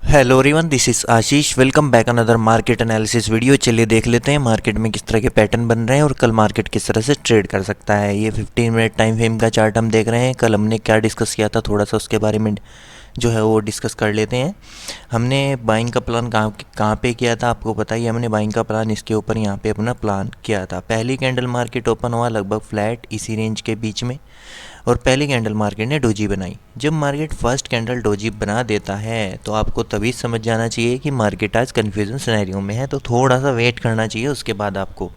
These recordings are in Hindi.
Hello everyone, this is Ashish. Welcome back another market analysis video. चलिए देख लेते हैं मार्केट में किस तरह के पैटर्न बन रहे हैं और कल मार्केट किस तरह से ट्रेड कर सकता है। ये 15 मिनट टाइम फ्रेम का चार्ट हम देख रहे हैं। कल हमने क्या डिस्कस किया था, थोड़ा सा उसके बारे में जो है वो डिस्कस कर लेते हैं। हमने बाइंग का प्लान कहाँ कहाँ पे किया था, आपको पता ही है। हमने बाइंग का प्लान इसके ऊपर यहाँ पे अपना प्लान किया था। पहली कैंडल मार्केट ओपन हुआ लगभग फ्लैट इसी रेंज के बीच में, और पहली कैंडल मार्केट ने डोजी बनाई। जब मार्केट फर्स्ट कैंडल डोजी बना देता है तो आपको तभी समझ जाना चाहिए कि मार्केट आज कन्फ्यूजन सिनेरियो में है, तो थोड़ा सा वेट करना चाहिए उसके बाद आपको।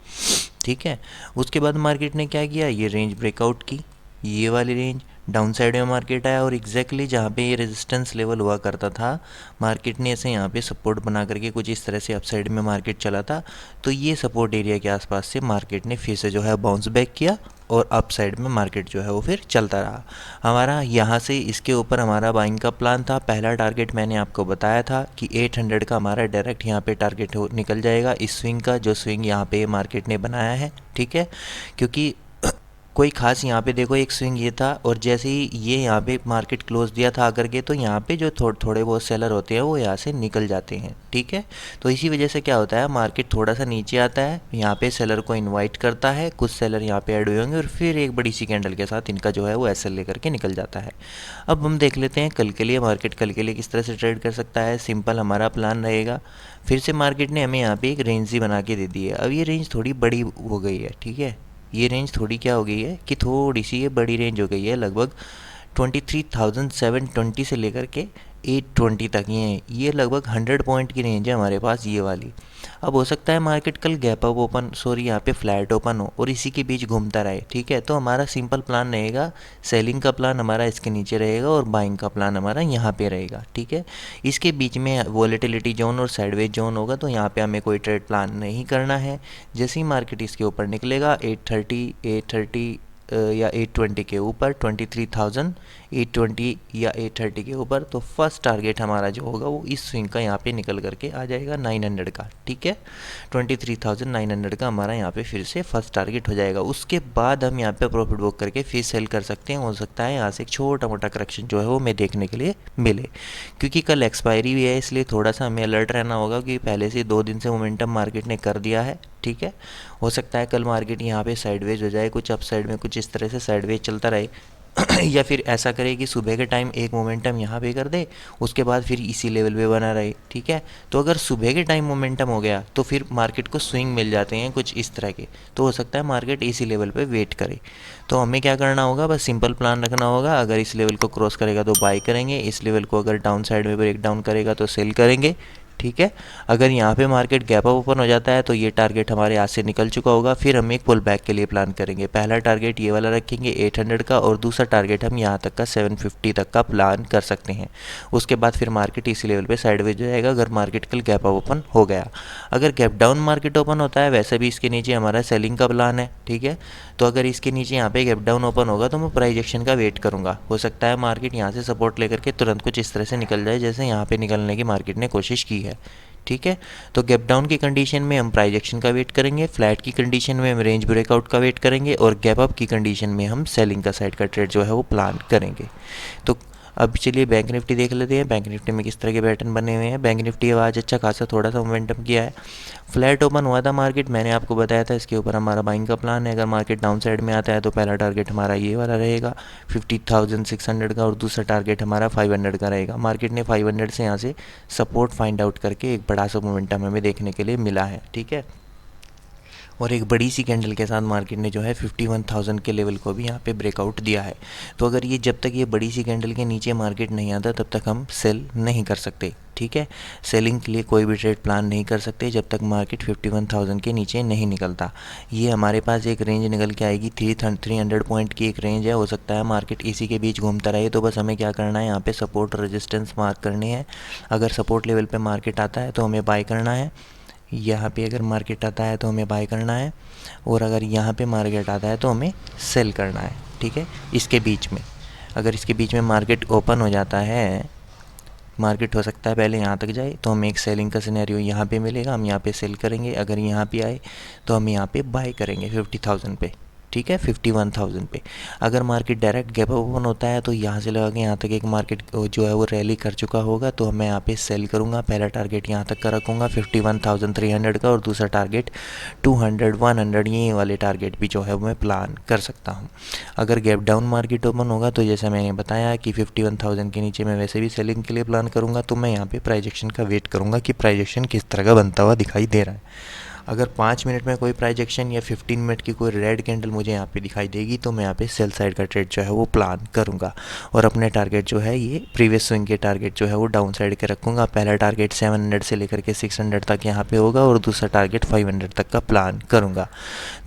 ठीक है। उसके बाद मार्केट ने क्या किया, ये रेंज ब्रेकआउट की, ये वाली रेंज डाउन साइड में मार्केट आया, और एग्जैक्टली जहाँ पे ये रेजिस्टेंस लेवल हुआ करता था मार्केट ने ऐसे यहाँ पे सपोर्ट बना करके कुछ इस तरह से अप साइड में मार्केट चला था। तो ये सपोर्ट एरिया के आसपास से मार्केट ने फिर से जो है बाउंस बैक किया, और अप साइड में मार्केट जो है वो फिर चलता रहा। हमारा यहाँ से इसके ऊपर हमारा बाइंग का प्लान था। पहला टारगेट मैंने आपको बताया था कि 800 का हमारा डायरेक्ट यहाँ पे टारगेट निकल जाएगा, इस स्विंग का जो स्विंग यहाँ पे मार्केट ने बनाया है। ठीक है। क्योंकि कोई खास यहाँ पे देखो एक स्विंग ये था, और जैसे ही ये यहाँ पे मार्केट क्लोज दिया था आकर के, तो यहाँ पे जो थोड़े बहुत सेलर होते हैं वो यहाँ से निकल जाते हैं। ठीक है। तो इसी वजह से क्या होता है, मार्केट थोड़ा सा नीचे आता है, यहाँ पे सेलर को इनवाइट करता है, कुछ सेलर यहाँ पे ऐड हुए होंगे, और फिर एक बड़ी सी कैंडल के साथ इनका जो है वो एसएल लेकर के निकल जाता है। अब हम देख लेते हैं कल के लिए मार्केट कल के लिए किस तरह से ट्रेड कर सकता है। सिंपल हमारा प्लान रहेगा। फिर से मार्केट ने हमें यहाँ पे एक रेंज ही बना के दे दी है। अब ये रेंज थोड़ी बड़ी हो गई है। ठीक है। ये रेंज थोड़ी क्या हो गई है कि थोड़ी सी ये बड़ी रेंज हो गई है, लगभग 23,720 से लेकर के 820 तक। ये लगभग 100 पॉइंट की रेंज है हमारे पास, ये वाली। अब हो सकता है मार्केट कल गैप अप ओपन सॉरी यहाँ पे फ्लैट ओपन हो और इसी के बीच घूमता रहे। ठीक है। तो हमारा सिंपल प्लान रहेगा, सेलिंग का प्लान हमारा इसके नीचे रहेगा और बाइंग का प्लान हमारा यहाँ पे रहेगा। ठीक है। इसके बीच में वॉलेटिलिटी जोन और साइडवेज जोन होगा, तो यहाँ पे हमें कोई ट्रेड प्लान नहीं करना है। जैसे ही मार्केट इसके ऊपर निकलेगा 830 या 820 के ऊपर, 23,820 या 830 के ऊपर, तो फर्स्ट टारगेट हमारा जो होगा वो इस स्विंग का यहाँ पे निकल करके आ जाएगा 900 का। ठीक है। 23,900 का हमारा यहाँ पे फिर से फर्स्ट टारगेट हो जाएगा। उसके बाद हम यहाँ पे प्रॉफिट बुक करके फिर सेल कर सकते हैं। हो सकता है यहाँ से एक छोटा मोटा करेक्शन जो है वो हमें देखने के लिए मिले, क्योंकि कल एक्सपायरी भी है, इसलिए थोड़ा सा हमें अलर्ट रहना होगा कि पहले से 2 दिन से मोमेंटम मार्केट ने कर दिया है। ठीक है। हो सकता है कल मार्केट यहाँ पे साइडवेज हो जाए, कुछ अप साइड में कुछ इस तरह से साइडवेज चलता रहे या फिर ऐसा करे कि सुबह के टाइम एक मोमेंटम यहाँ पे कर दे, उसके बाद फिर इसी लेवल पे बना रहे। ठीक है। तो अगर सुबह के टाइम मोमेंटम हो गया तो फिर मार्केट को स्विंग मिल जाते हैं कुछ इस तरह के, तो हो सकता है मार्केट इसी लेवल पे वेट करे। तो हमें क्या करना होगा, बस सिंपल प्लान रखना होगा। अगर इस लेवल को क्रॉस करेगा तो बाई करेंगे, इस लेवल को अगर डाउन साइड में ब्रेक डाउन करेगा तो सेल करेंगे। ठीक है। अगर यहाँ पे मार्केट गैप अप ओपन हो जाता है तो ये टारगेट हमारे हाथ से निकल चुका होगा, फिर हम एक पुल बैक के लिए प्लान करेंगे। पहला टारगेट ये वाला रखेंगे 800 का, और दूसरा टारगेट हम यहाँ तक का 750 तक का प्लान कर सकते हैं। उसके बाद फिर मार्केट इसी लेवल पे साइडवेज हो जाएगा अगर मार्केट कल गैप अप ओपन हो गया। अगर गैप डाउन मार्केट ओपन होता है, वैसे भी इसके नीचे हमारा सेलिंग का प्लान है। ठीक है। तो अगर इसके नीचे यहाँ पे गैप डाउन ओपन होगा तो मैं प्राइस एक्शन का वेट करूँगा। हो सकता है मार्केट यहाँ से सपोर्ट लेकर के तुरंत कुछ इस तरह से निकल जाए जैसे यहाँ पे निकलने की मार्केट ने कोशिश की है। ठीक है। तो गैप डाउन की कंडीशन में हम प्राइस एक्शन का वेट करेंगे, फ्लैट की कंडीशन में हम रेंज ब्रेकआउट का वेट करेंगे, और गैप अप की कंडीशन में हम सेलिंग का साइड का ट्रेड जो है वो प्लान करेंगे। तो अब चलिए बैंक निफ्टी देख लेते हैं, बैंक निफ्टी में किस तरह के पैटर्न बने हुए हैं। बैंक निफ्टी आज अच्छा खासा थोड़ा सा मोमेंटम किया है। फ्लैट ओपन हुआ था मार्केट, मैंने आपको बताया था इसके ऊपर हमारा बाइंग का प्लान है। अगर मार्केट डाउन साइड में आता है तो पहला टारगेट हमारा ये वाला रहेगा 50,600 का, और दूसरा टारगेट हमारा 500 का रहेगा। मार्केट ने 500 से यहाँ से सपोर्ट फाइंड आउट करके एक बड़ा सा मोमेंटम हमें देखने के लिए मिला है। ठीक है। और एक बड़ी सी कैंडल के साथ मार्केट ने जो है 51,000 के लेवल को भी यहाँ पे ब्रेकआउट दिया है। तो अगर ये जब तक ये बड़ी सी कैंडल के नीचे मार्केट नहीं आता तब तक हम सेल नहीं कर सकते। ठीक है। सेलिंग के लिए कोई भी ट्रेड प्लान नहीं कर सकते जब तक मार्केट 51,000 के नीचे नहीं निकलता। ये हमारे पास एक रेंज निकल के आएगी, 300 पॉइंट की एक रेंज है। हो सकता है मार्केट इसी के बीच घूमता रहे, तो बस हमें क्या करना है, यहाँ पे सपोर्ट रेजिस्टेंस मार्क करने हैं। अगर सपोर्ट लेवल पे मार्केट आता है तो हमें बाय करना है, यहाँ पे अगर मार्केट आता है तो हमें बाय करना है, और अगर यहाँ पे मार्केट आता है तो हमें सेल करना है। ठीक है। इसके बीच में अगर इसके बीच में मार्केट ओपन हो जाता है, मार्केट हो सकता है पहले यहाँ तक जाए तो हमें एक सेलिंग का सिनेरियो यहाँ पे मिलेगा, हम यहाँ पे सेल करेंगे। अगर यहाँ पे आए तो हम यहाँ पे बाय करेंगे 50,000 पे। ठीक है, 51,000 पे। अगर market direct gap up open होता है तो यहाँ से लगा के यहाँ तक एक मार्केट जो है वो रैली कर चुका होगा, तो मैं यहाँ पे सेल करूँगा। पहला टारगेट यहाँ तक का रखूँगा 51,300 का, और दूसरा टारगेट 200 100, ये वाले टारगेट भी जो है वो मैं प्लान कर सकता हूँ। अगर गैप डाउन मार्केट ओपन होगा तो जैसा मैंने बताया कि 51,000 के नीचे मैं वैसे भी सेलिंग के लिए प्लान करूँगा, तो मैं यहाँ पे प्राइस एक्शन का वेट करूँगा कि प्राइस एक्शन किस तरह का बनता हुआ दिखाई दे रहा है। अगर 5 मिनट में कोई प्राइस एक्शन या 15 मिनट की कोई रेड कैंडल मुझे यहाँ पे दिखाई देगी तो मैं यहाँ पे सेल साइड का ट्रेड जो है वो प्लान करूँगा, और अपने टारगेट जो है ये प्रीवियस स्विंग के टारगेट जो है वो डाउन साइड के रखूँगा। पहला टारगेट 700 से लेकर के 600 तक यहाँ पे होगा, और दूसरा टारगेट 500 तक का प्लान करूँगा।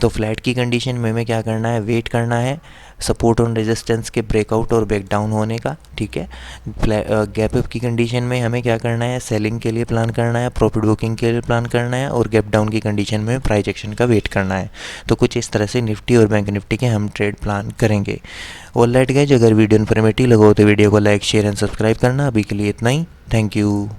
तो फ्लैट की कंडीशन में हमें क्या करना है, वेट करना है सपोर्ट और रेजिस्टेंस के ब्रेकआउट और बैक डाउन होने का, ठीक है। गैप अप की कंडीशन में हमें क्या करना है, सेलिंग के लिए प्लान करना है, प्रॉफिट बुकिंग के लिए प्लान करना है, और गैप डाउन की कंडीशन में प्राइस एक्शन का वेट करना है। तो कुछ इस तरह से निफ्टी और बैंक निफ्टी के हम ट्रेड प्लान करेंगे। ऑलराइट गाइस, अगर वीडियो इन्फॉर्मेटिव लगा हो तो वीडियो को लाइक शेयर एंड सब्सक्राइब करना। अभी के लिए इतना ही, थैंक यू।